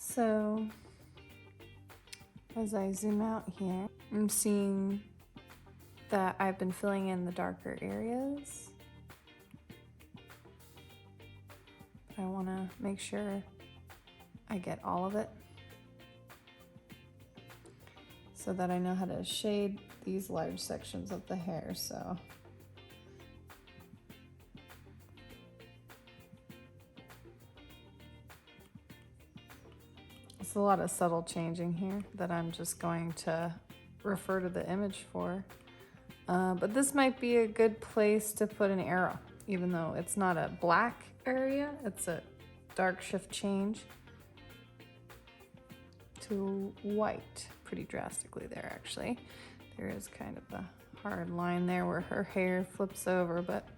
So as I zoom out here, I'm seeing that I've been filling in the darker areas. I want to make sure I get all of it so that I know how to shade these large sections of the hair. So it's a lot of subtle changing here that I'm just going to refer to the image for. But this might be a good place to put an arrow, even though it's not a black area, it's a dark shift change to white pretty drastically there actually. There is kind of a hard line there where her hair flips over, but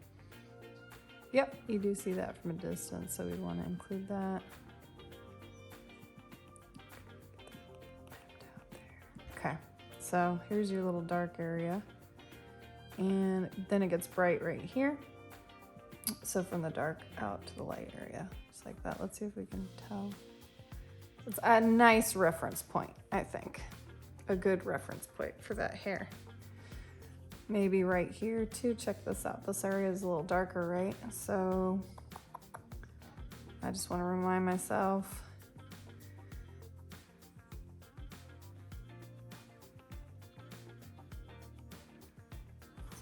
yep, you do see that from a distance, so we want to include that. Okay, so here's your little dark area. And then it gets bright right here. So from the dark out to the light area, just like that. Let's see if we can tell. It's a nice reference point, I think. A good reference point for that hair. Maybe right here too, check this out. This area is a little darker, right? So I just want to remind myself.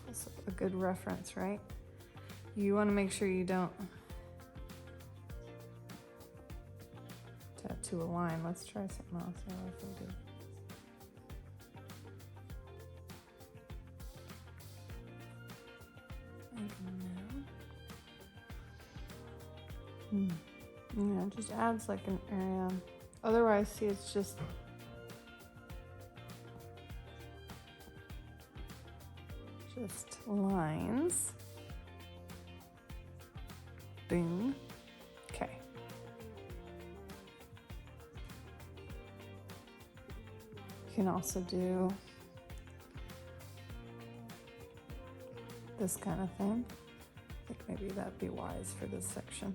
It's a good reference, right? You want to make sure you don't tattoo a line. Let's try something else. Yeah, if we do. Yeah, it just adds like an area. Otherwise, see, it's just lines. Boom. Okay. You can also do this kind of thing. I think maybe that'd be wise for this section.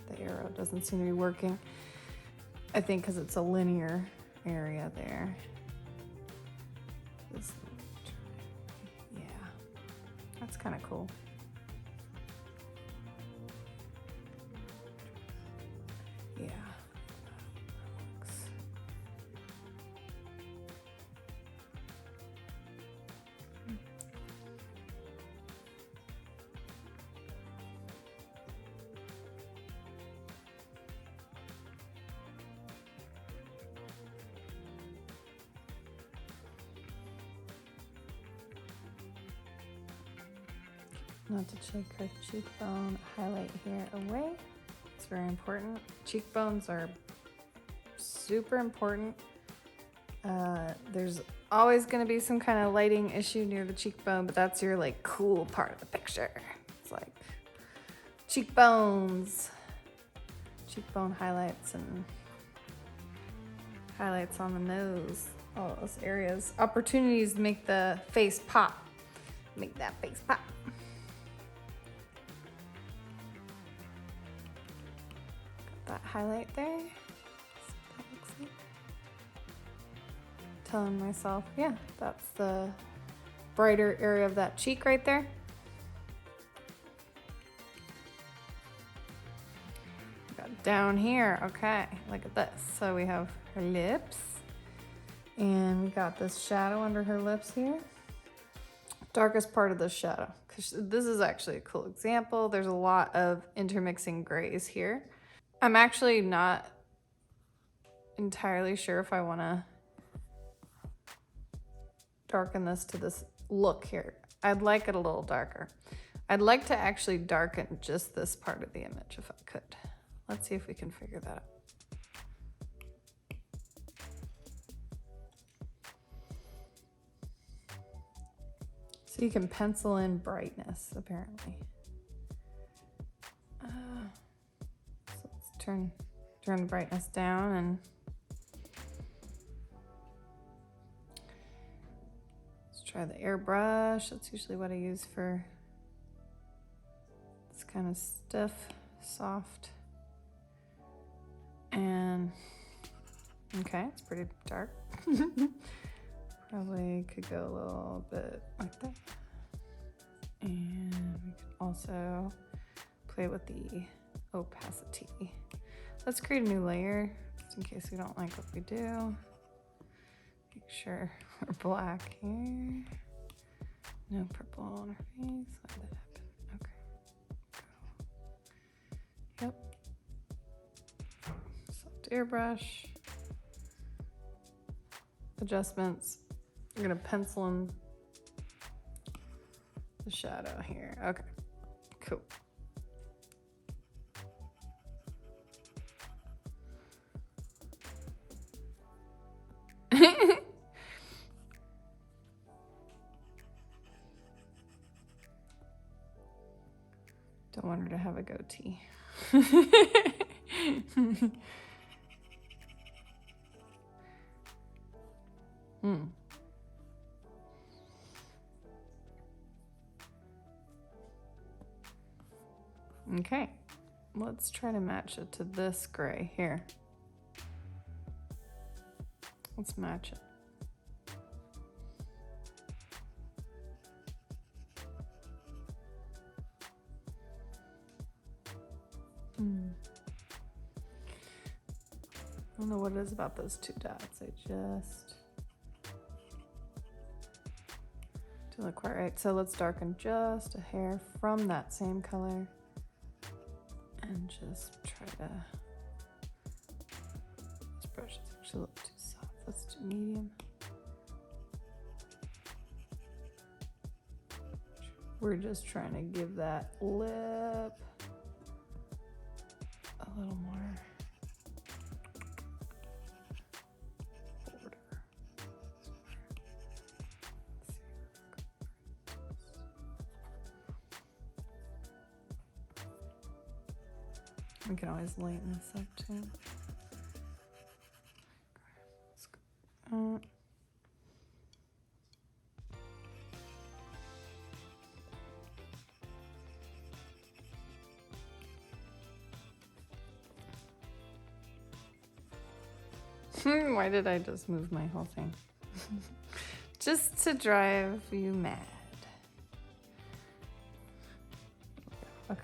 The arrow doesn't seem to be working. I think because it's a linear area there. This, yeah, that's kind of cool. Yeah, that works. Not to take her cheekbone highlight here away. It's very important. Cheekbones are super important. There's always going to be some kind of lighting issue near the cheekbone, but that's your like cool part of the picture. It's like cheekbones, cheekbone highlights, and highlights on the nose. All those areas. Opportunities to make the face pop. Make that face pop. That highlight there. That looks like. Telling myself, yeah, that's the brighter area of that cheek right there. Got down here, okay, look at this. So we have her lips, and we got this shadow under her lips here. Darkest part of the shadow, because this is actually a cool example. There's a lot of intermixing grays here. I'm actually not entirely sure if I want to darken this to this look here. I'd like it a little darker. I'd like to actually darken just this part of the image if I could. Let's see if we can figure that out. So you can pencil in brightness, apparently. So let's turn the brightness down, and let's try the airbrush. That's usually what I use for this kind of stuff, soft. And Okay, it's pretty dark. Probably could go a little bit like that. And we could also play with the opacity. Let's create a new layer just in case we don't like what we do. Make sure we're black here. No purple on our face. Why did that happen? Okay. Yep. Soft airbrush. Adjustments. We're gonna pencil in the shadow here. Okay, cool. Don't want her to have a goatee. Okay, let's try to match it to this gray here. Let's match it. I don't know what it is about those two dots. I just don't look quite right. So let's darken just a hair from that same color and just try to. This brush is actually a little too soft. Let's do medium. We're just trying to give that lip a little more border. We can always lighten this up too. Why did I just move my whole thing? Just to drive you mad. Okay.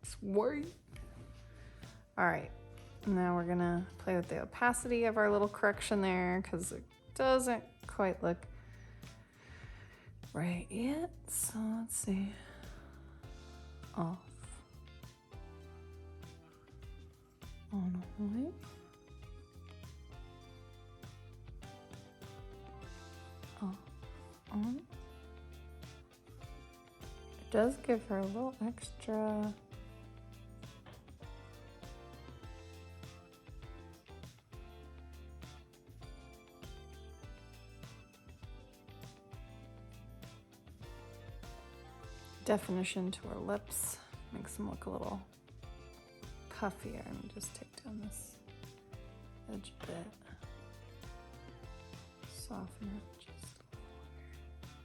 Sweet. All right. Now we're gonna play with the opacity of our little correction there because it doesn't quite look right yet. So let's see. Off. On white. Off. On. It does give her a little extra. Definition to her lips, makes them look a little puffier. And just take down this edge a bit, soften it just a little.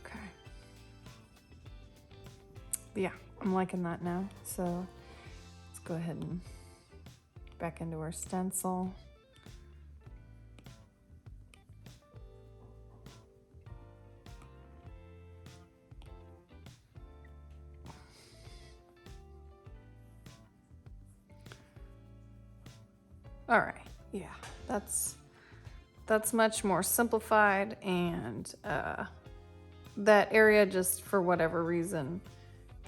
Okay. But yeah, I'm liking that now. So let's go ahead and back into our stencil. All right, yeah, that's much more simplified, and that area just for whatever reason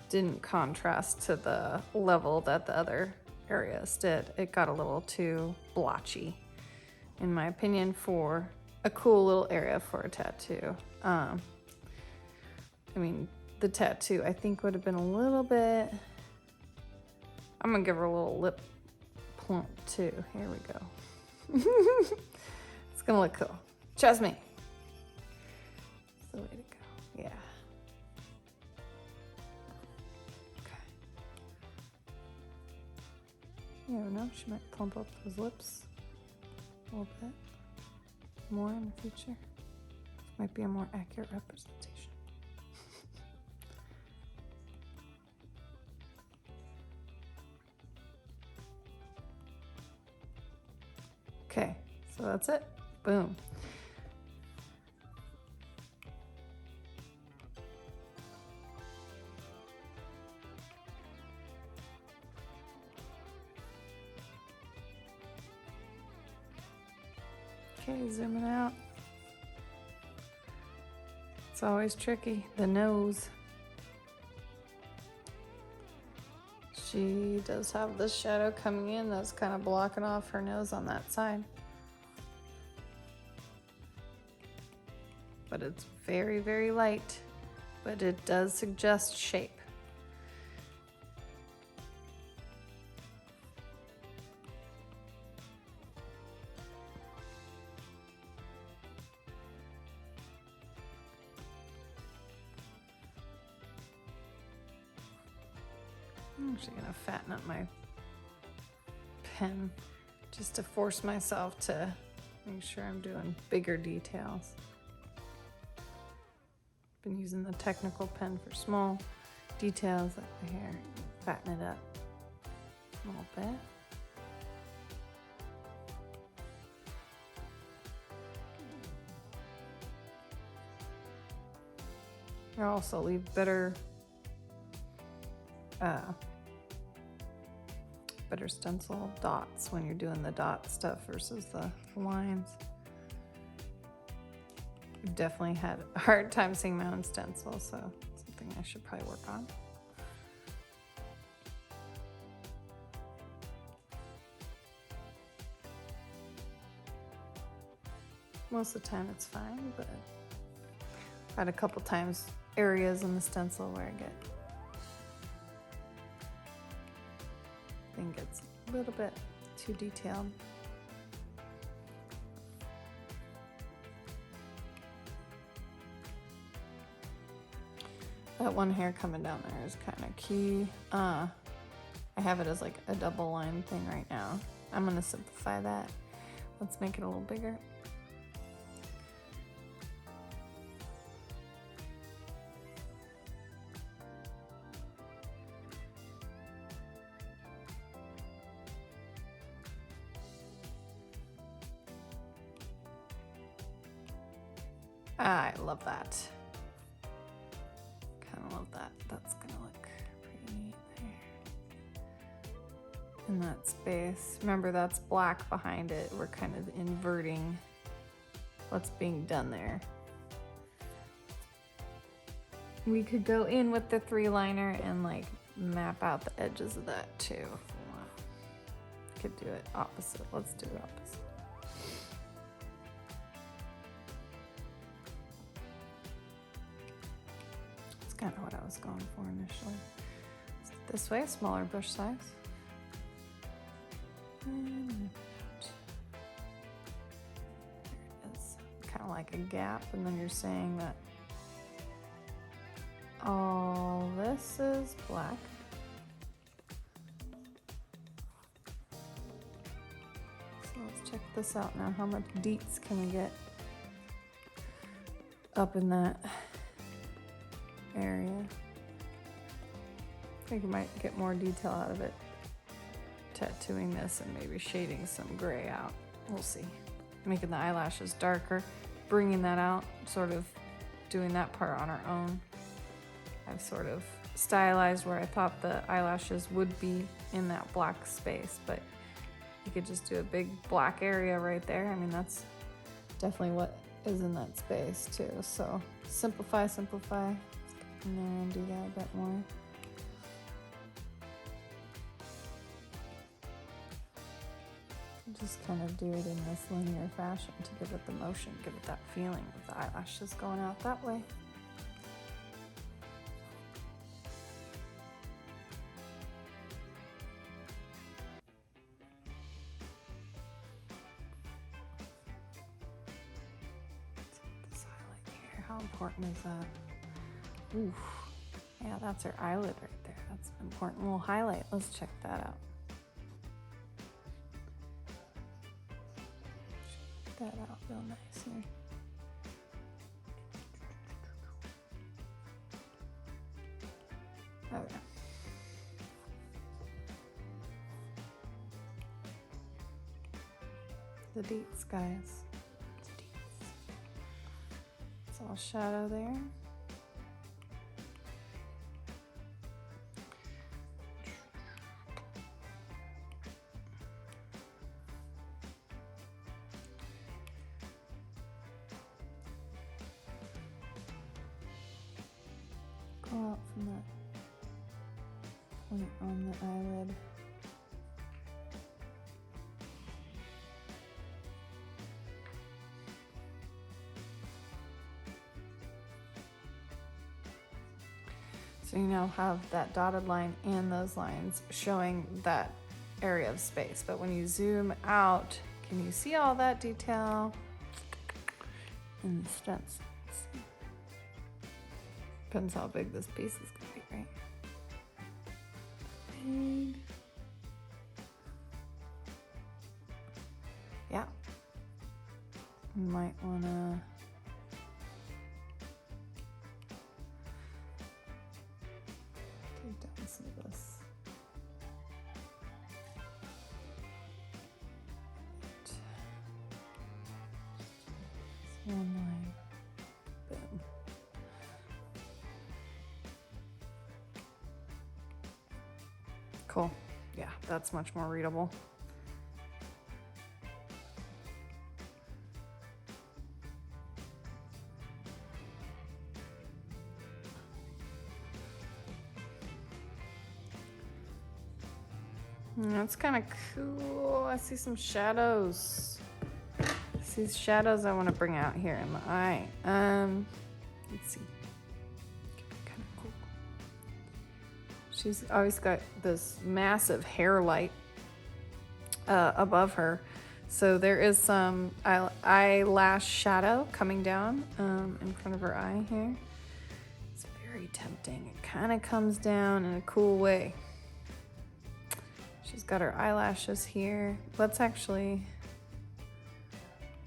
didn't contrast to the level that the other areas did. It got a little too blotchy, in my opinion, for a cool little area for a tattoo. I mean, the tattoo I think would have been a little bit, I'm gonna give her a little lip plump too. Here we go. It's gonna look cool. Trust me. It's the way to go. Yeah. Okay. You never know. She might plump up those lips a little bit more in the future. Might be a more accurate representation. that's it. Boom. Okay, zooming out. It's always tricky, the nose. She does have this shadow coming in that's kind of blocking off her nose on that side. But it's very, very light, but it does suggest shape. I'm actually gonna fatten up my pen just to force myself to make sure I'm doing bigger details. Been using the technical pen for small details like the hair. Fatten it up a little bit. I also leave better stencil dots when you're doing the dot stuff versus the lines. I've definitely had a hard time seeing my own stencil, so it's something I should probably work on. Most of the time it's fine, but I've had a couple times areas in the stencil where I think it's a little bit too detailed. That one hair coming down there is kind of key. I have it as like a double line thing right now. I'm gonna simplify that. Let's make it a little bigger. I love that. Kind of love that. That's gonna look pretty neat there. In that space. Remember, that's black behind it. We're kind of inverting what's being done there. We could go in with the 3-liner and like map out the edges of that too if we want. Could do it opposite. Let's do it opposite. Kind of what I was going for initially. This way, smaller brush size. And there it is. Kind of like a gap, and then you're saying that all this is black. So let's check this out now. How much deets can we get up in that area? I think we might get more detail out of it tattooing this and maybe shading some gray out. We'll see. Making the eyelashes darker, bringing that out, sort of doing that part on our own. I've sort of stylized where I thought the eyelashes would be in that black space, but you could just do a big black area right there. I mean, that's definitely what is in that space too. So simplify, simplify. And then do that a bit more. Just kind of do it in this linear fashion to give it the motion, give it that feeling of the eyelashes going out that way. This highlight here, how important is that? Oof. Yeah, that's her eyelid right there. That's an important little highlight. Let's check that out. Check that out real nice here. Okay. The deets, guys. The deets. It's all shadow there. Go out from that point on the eyelid. So you now have that dotted line and those lines showing that area of space. But when you zoom out, can you see all that detail in the stencil? Depends how big this piece is going to be, right? Big. Yeah. You might want to take down some of this. One line. Boom. Cool. Yeah, that's much more readable. That's kind of cool. I see some shadows. These shadows I want to bring out here in the eye. Let's see. Kind of cool. She's always got this massive hair light above her. So there is some eyelash shadow coming down in front of her eye here. It's very tempting. It kind of comes down in a cool way. She's got her eyelashes here. Let's actually,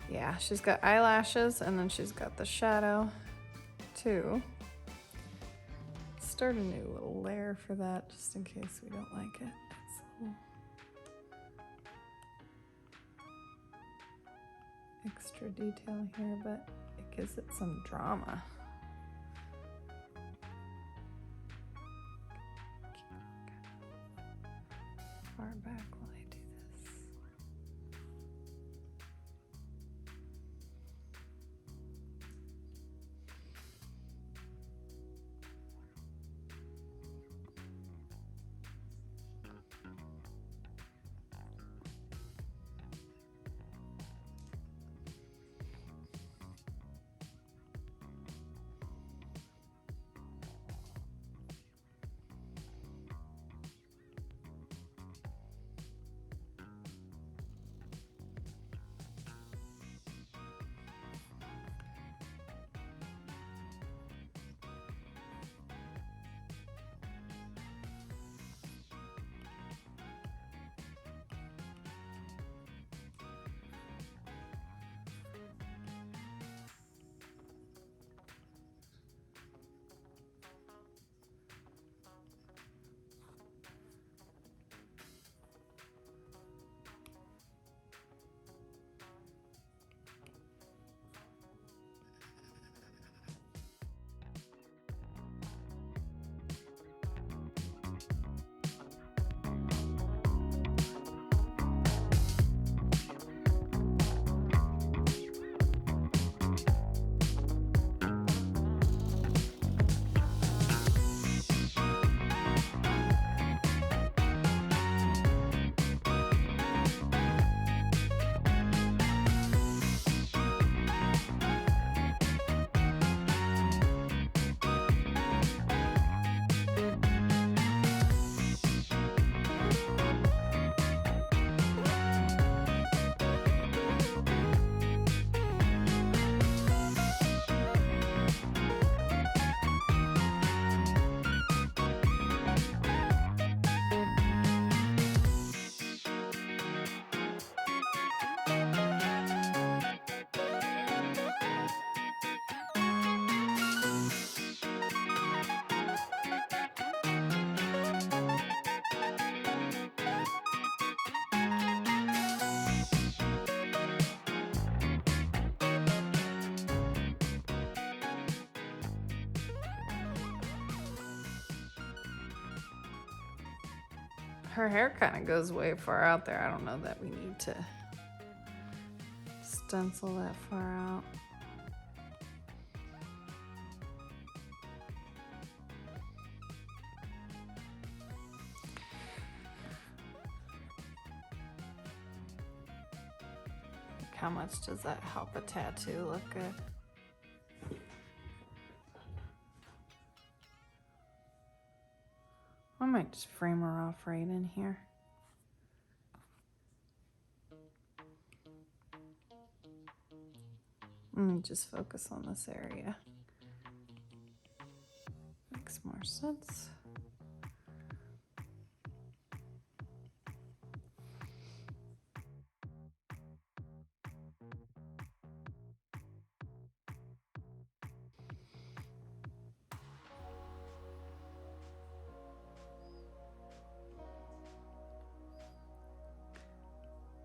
yeah, she's got eyelashes and then she's got the shadow too. Start a new little layer for that just in case we don't like it. It's a little extra detail here, but it gives it some drama. Far back while I do this. Her hair kind of goes way far out there. I don't know that we need to stencil that far out. How much does that help a tattoo look good? I might just frame her off right in here. Let me just focus on this area. Makes more sense.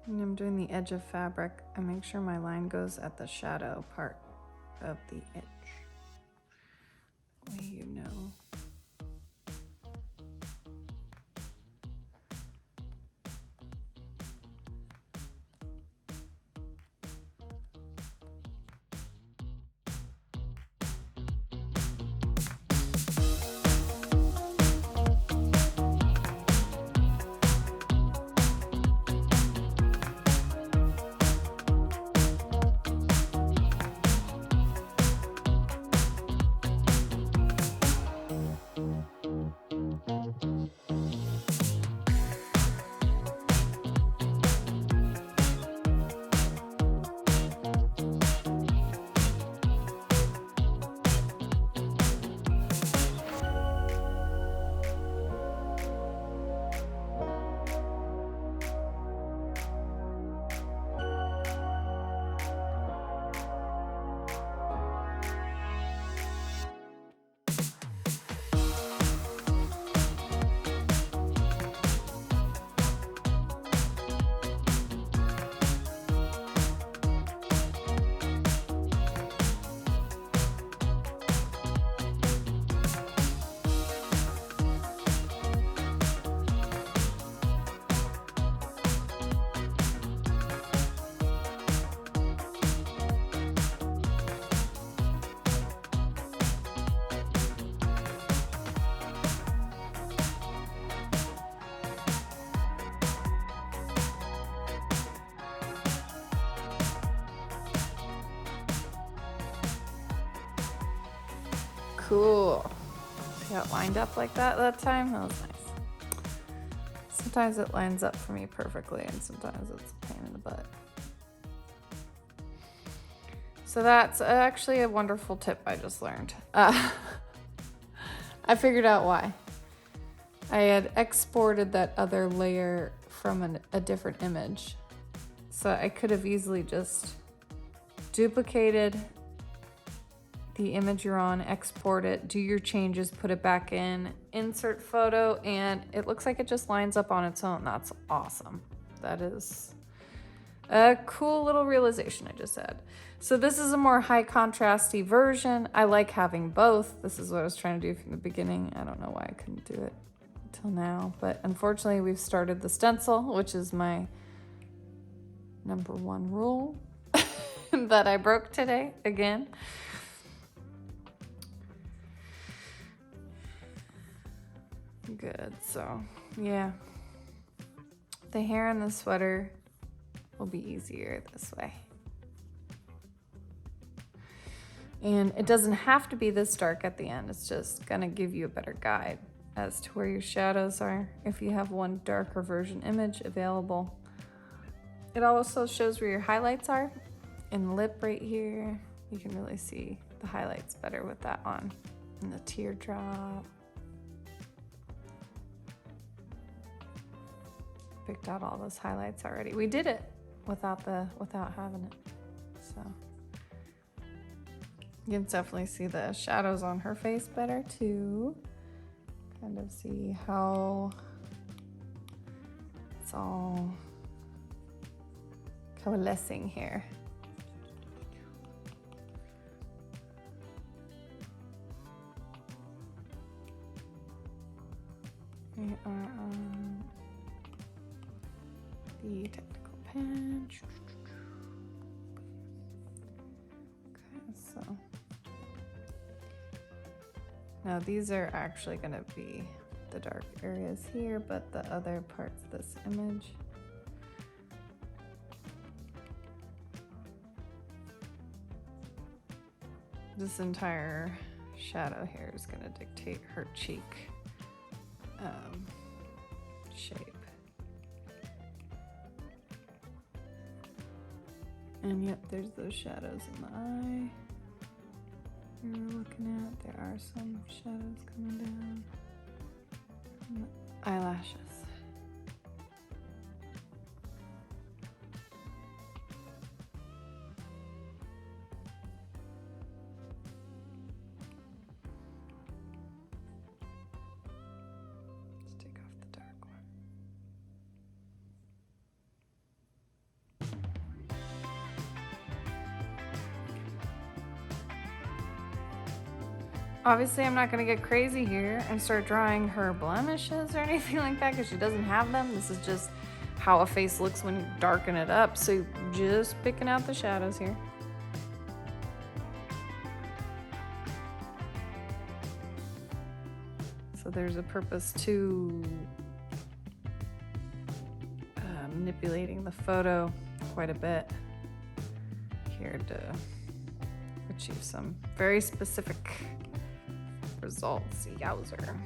When I'm doing the edge of fabric, I make sure my line goes at the shadow part of the edge. That way you know. Cool. See how it lined up like that time? That was nice. Sometimes it lines up for me perfectly and sometimes it's a pain in the butt. So that's actually a wonderful tip I just learned. I figured out why. I had exported that other layer from a different image. So I could have easily just duplicated the image you're on, export it, do your changes, put it back in, insert photo, and it looks like it just lines up on its own. That's awesome. That is a cool little realization I just had. So this is a more high contrasty version. I like having both. This is what I was trying to do from the beginning. I don't know why I couldn't do it until now, but unfortunately we've started the stencil, which is my #1 rule that I broke today again. Good, so yeah, the hair in the sweater will be easier this way. And it doesn't have to be this dark at the end. It's just gonna give you a better guide as to where your shadows are if you have one darker version image available. It also shows where your highlights are. In the lip right here, you can really see the highlights better with that on. And the teardrop. Picked out all those highlights already. We did it without having it. So you can definitely see the shadows on her face better too. Kind of see how it's all coalescing here. We are on the technical pen. Okay, so now these are actually going to be the dark areas here, but the other parts of this image. This entire shadow here is going to dictate her cheek shape. And yep, there's those shadows in the eye we were looking at. There are some shadows coming down from the eyelashes. Obviously, I'm not going to get crazy here and start drawing her blemishes or anything like that because she doesn't have them. This is just how a face looks when you darken it up. So just picking out the shadows here. So there's a purpose to manipulating the photo quite a bit here to achieve some very specific results. Yowzer.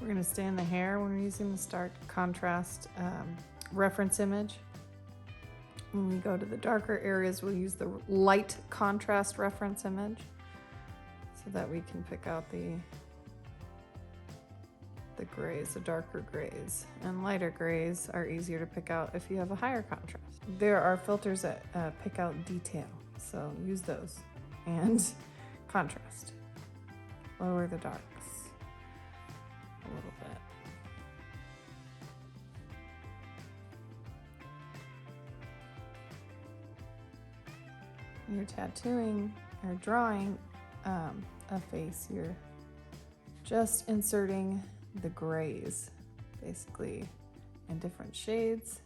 We're going to stay in the hair when we're using the stark contrast reference image. When we go to the darker areas, we'll use the light contrast reference image so that we can pick out the grays, the darker grays. And lighter grays are easier to pick out if you have a higher contrast. There are filters that pick out detail, so use those. And contrast. Lower the darks a little bit. When you're tattooing or drawing a face, you're just inserting the grays, basically, in different shades.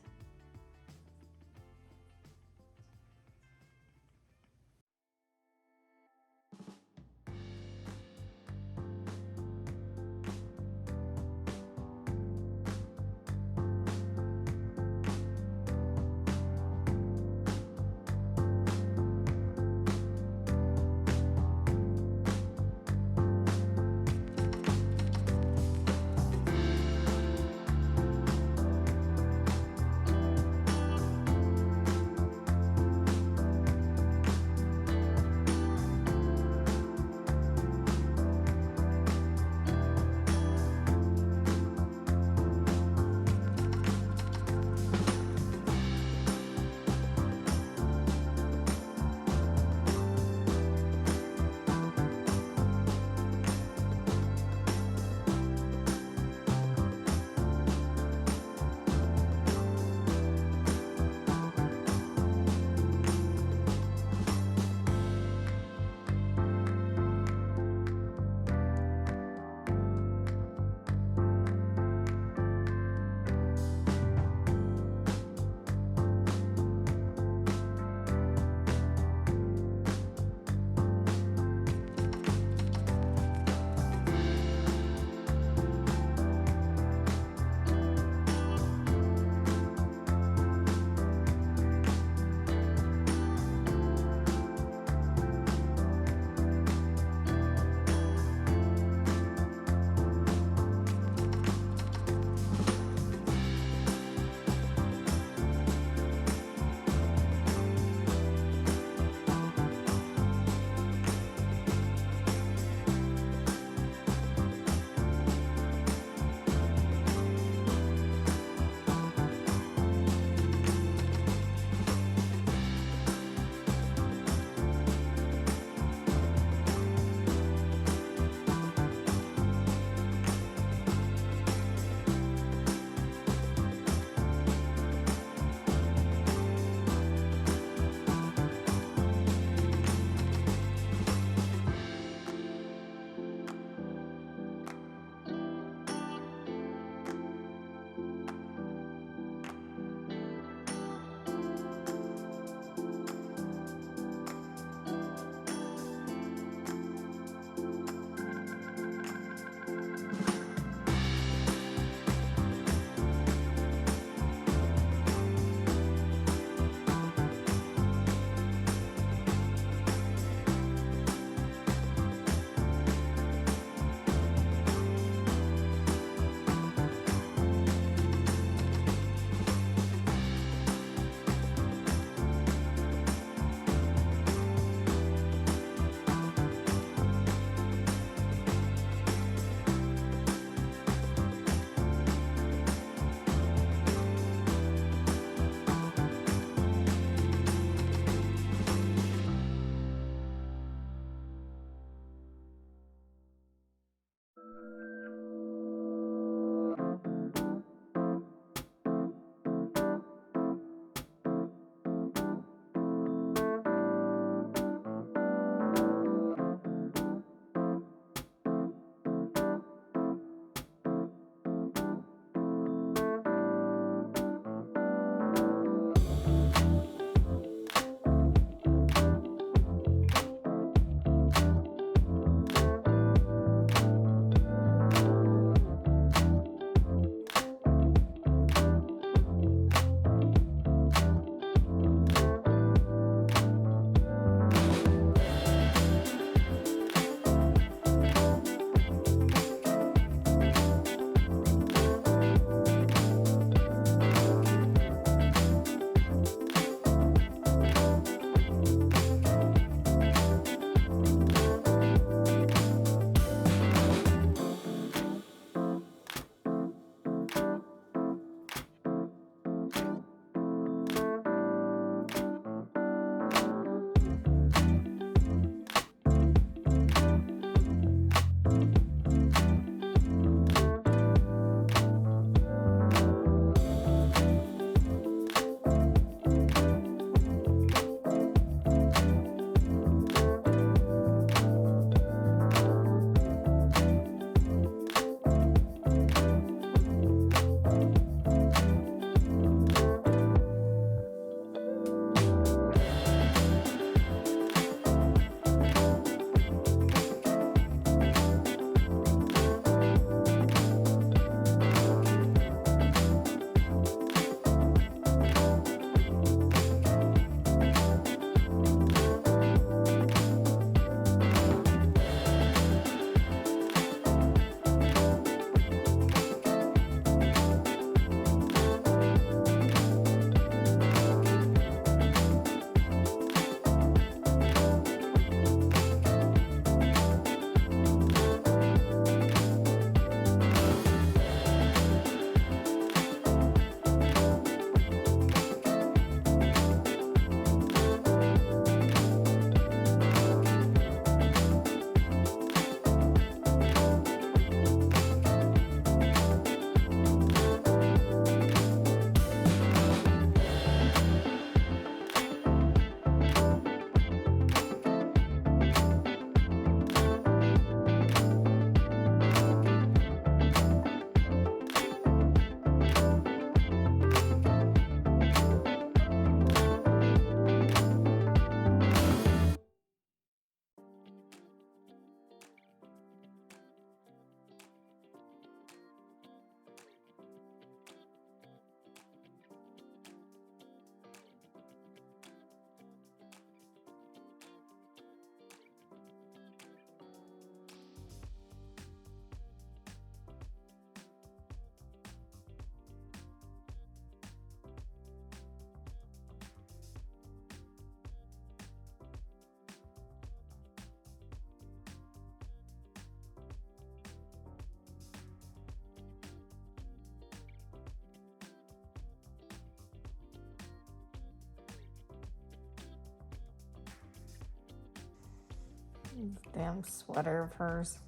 Damn sweater of hers.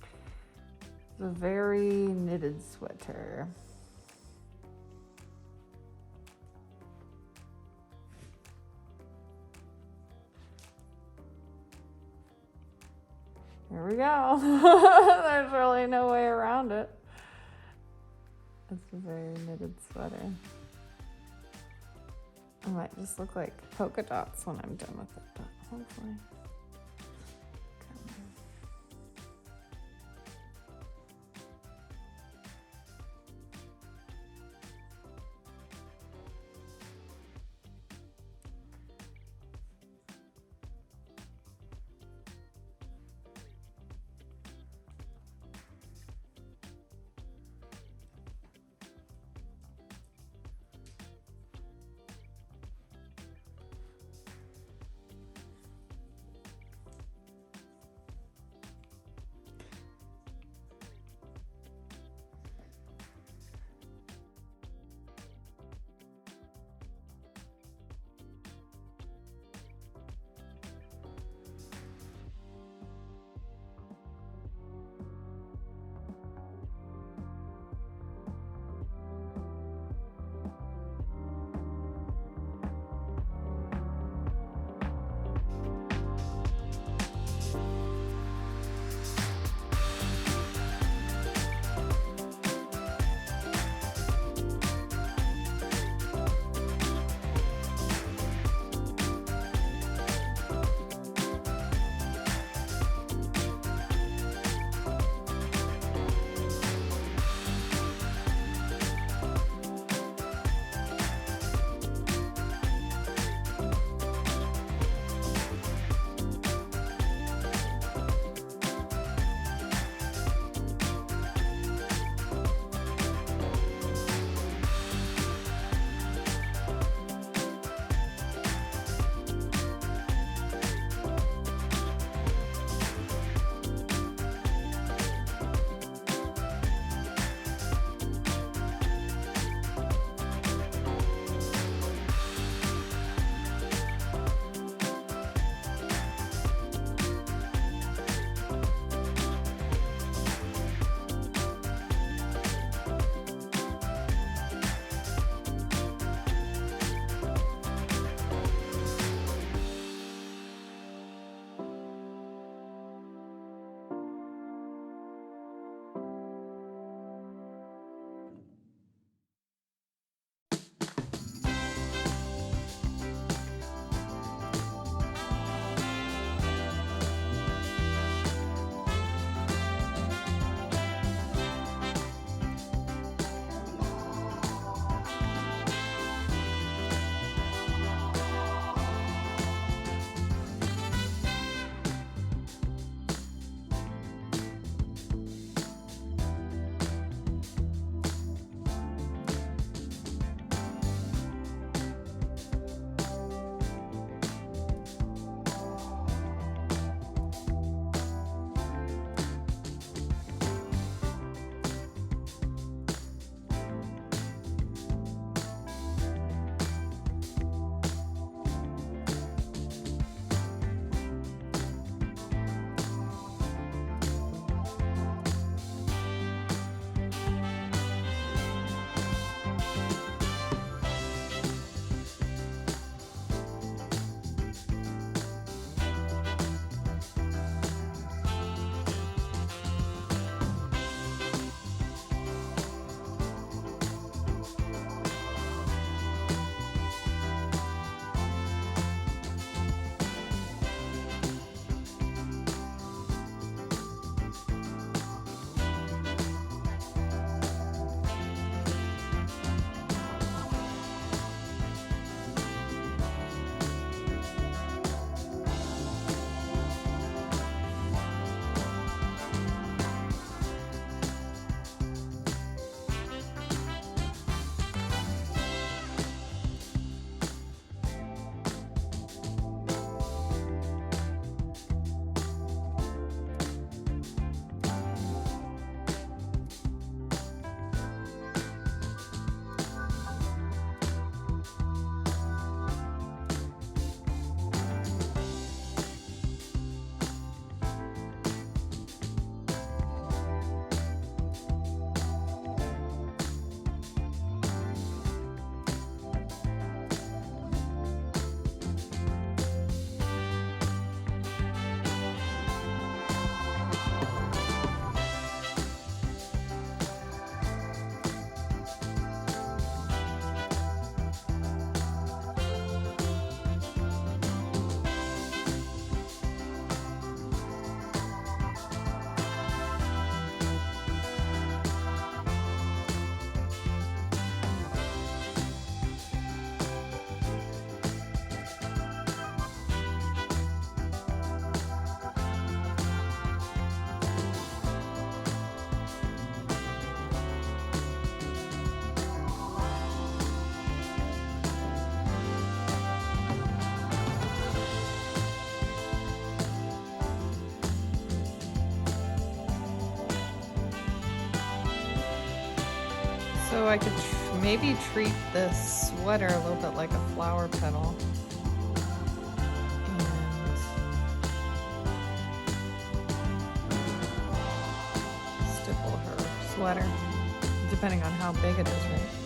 It's a very knitted sweater. Here we go. There's really no way around it. It's a very knitted sweater. It might just look like polka dots when I'm done with it, but hopefully. So I could maybe treat this sweater a little bit like a flower petal. And stipple her sweater, depending on how big it is, right?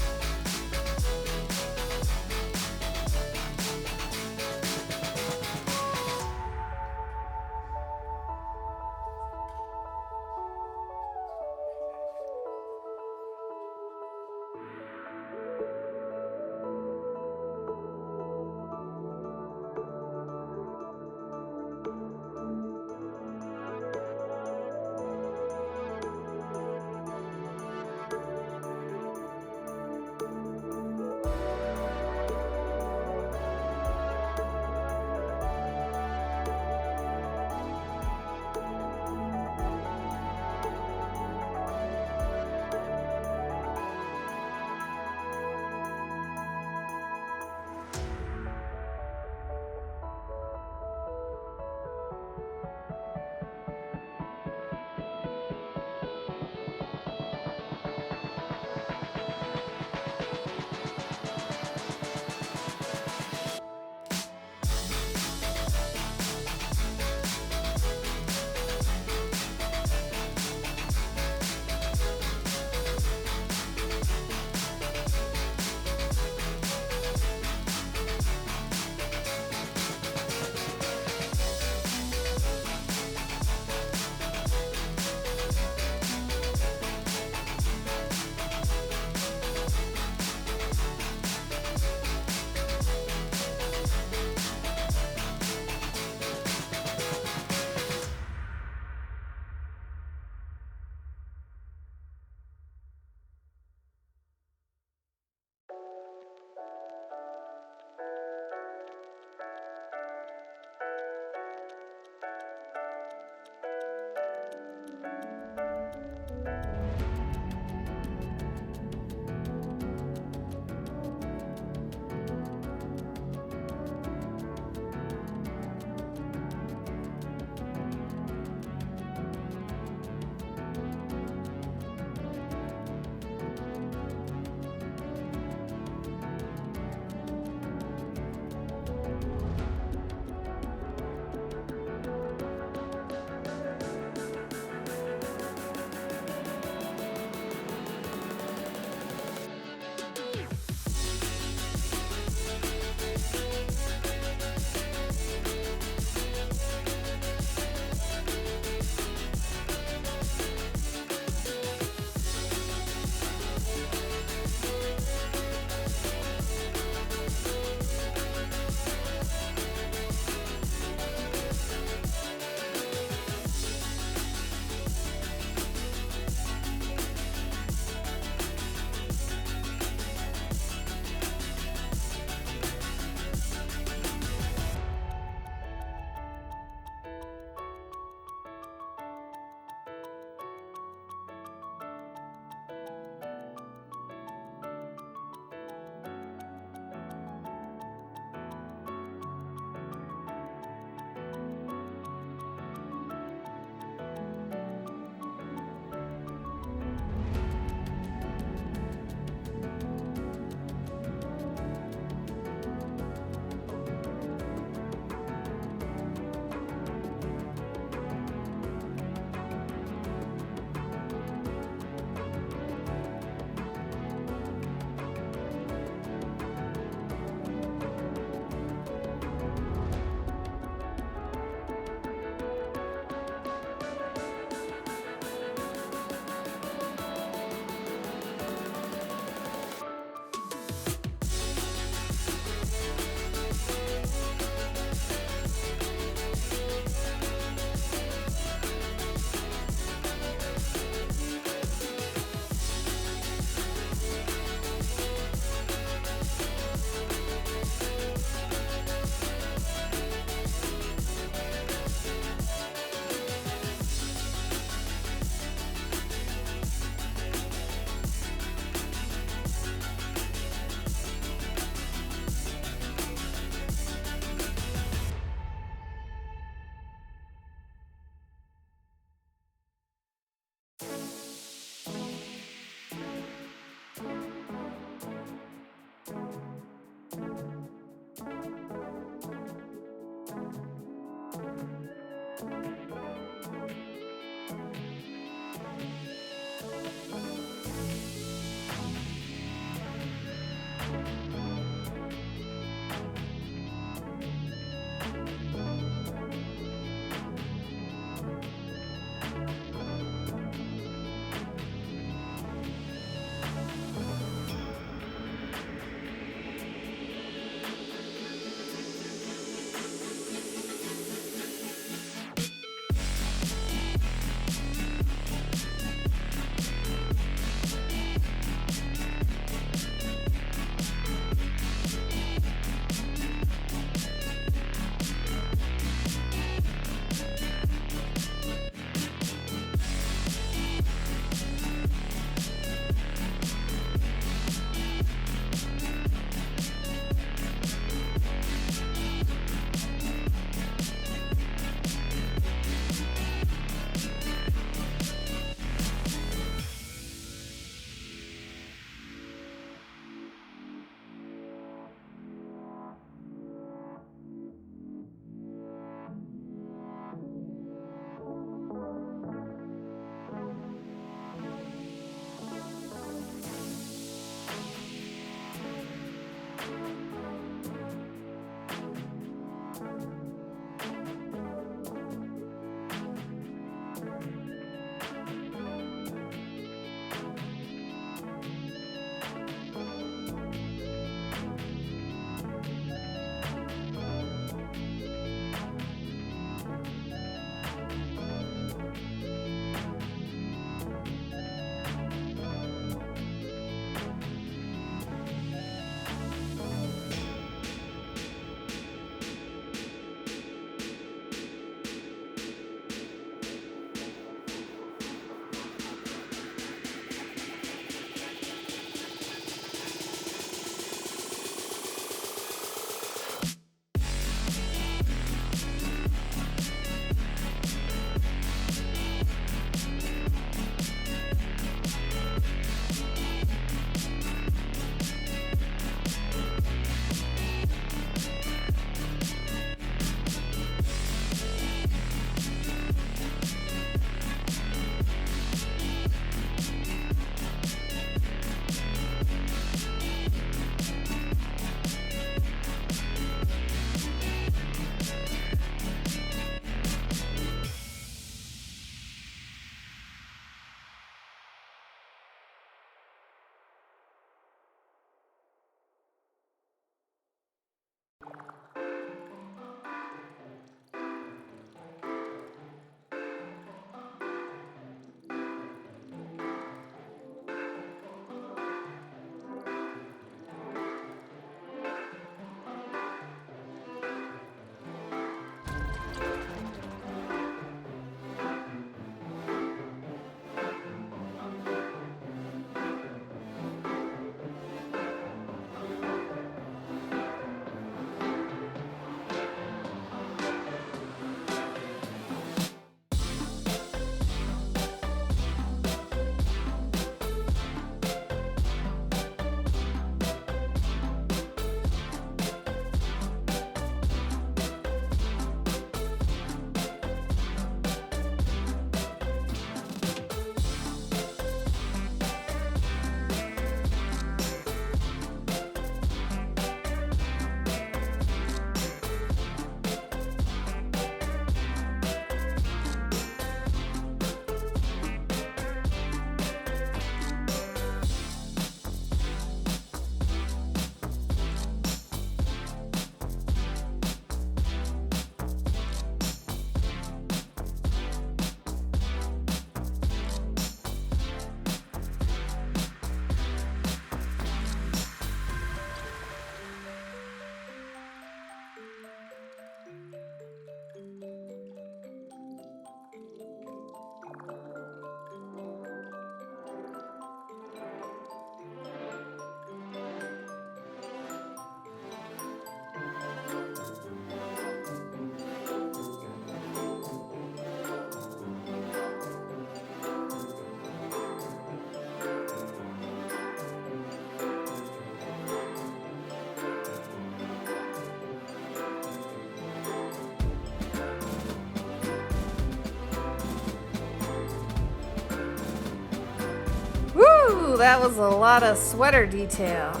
Ooh, that was a lot of sweater detail.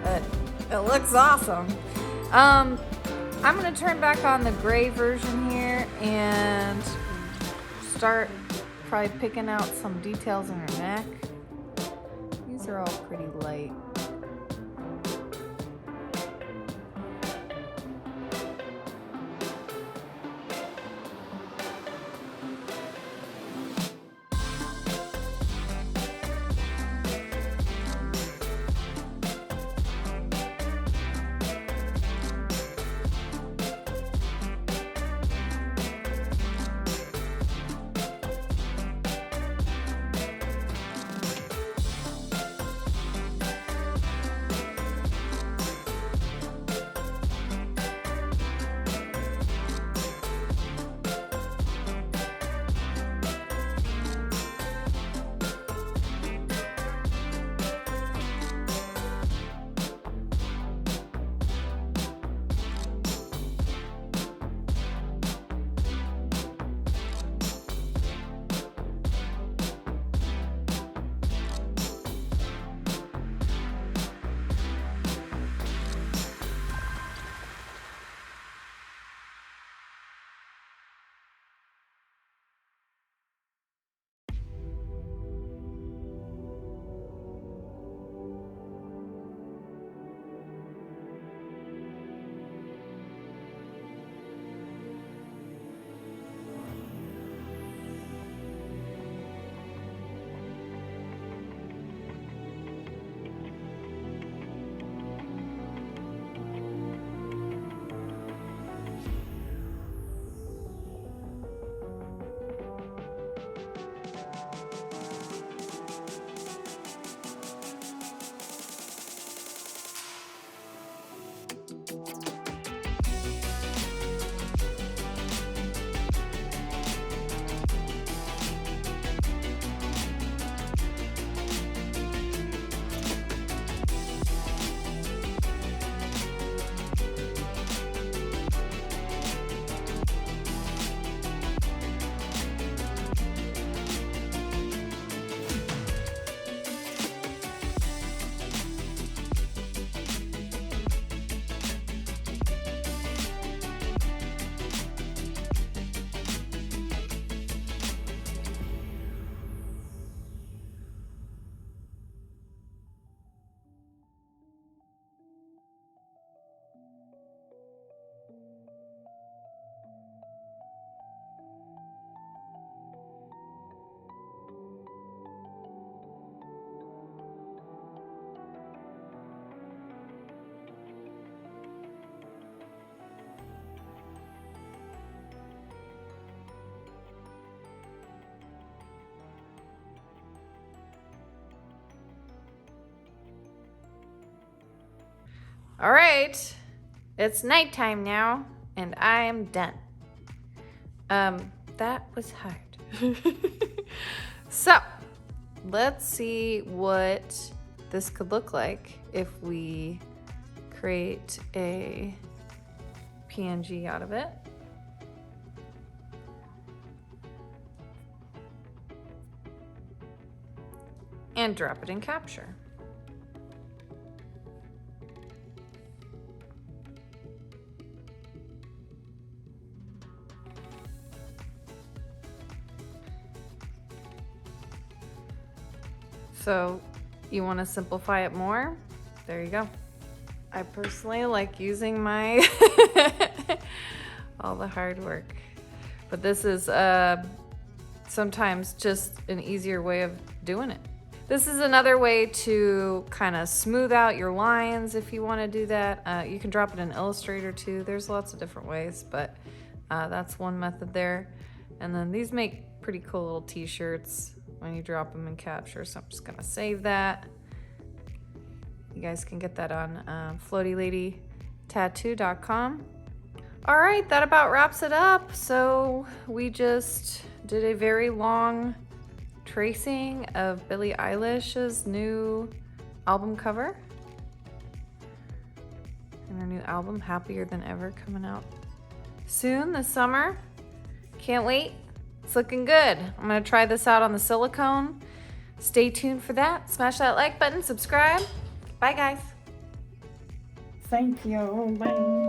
It looks awesome. I'm gonna turn back on the gray version here and start probably picking out some details in her neck. These are all pretty light. All right, it's nighttime now, and I am done. That was hard. So, let's see what this could look like if we create a PNG out of it. And drop it in Capture. So you want to simplify it more? There you go. I personally like using my all the hard work, but this is sometimes just an easier way of doing it. This is another way to kind of smooth out your lines if you want to do that. You can drop it in Illustrator too. There's lots of different ways, but that's one method there. And then these make pretty cool little t-shirts when you drop them in Capture, so I'm just gonna save that. You guys can get that on floatyladytattoo.com. All right, that about wraps it up. So we just did a very long tracing of Billie Eilish's new album cover. And her new album, Happier Than Ever, coming out soon this summer. Can't wait. It's looking good. I'm gonna try this out on the silicone. Stay tuned for that. Smash that like button, subscribe. Bye, guys. Thank you. Bye.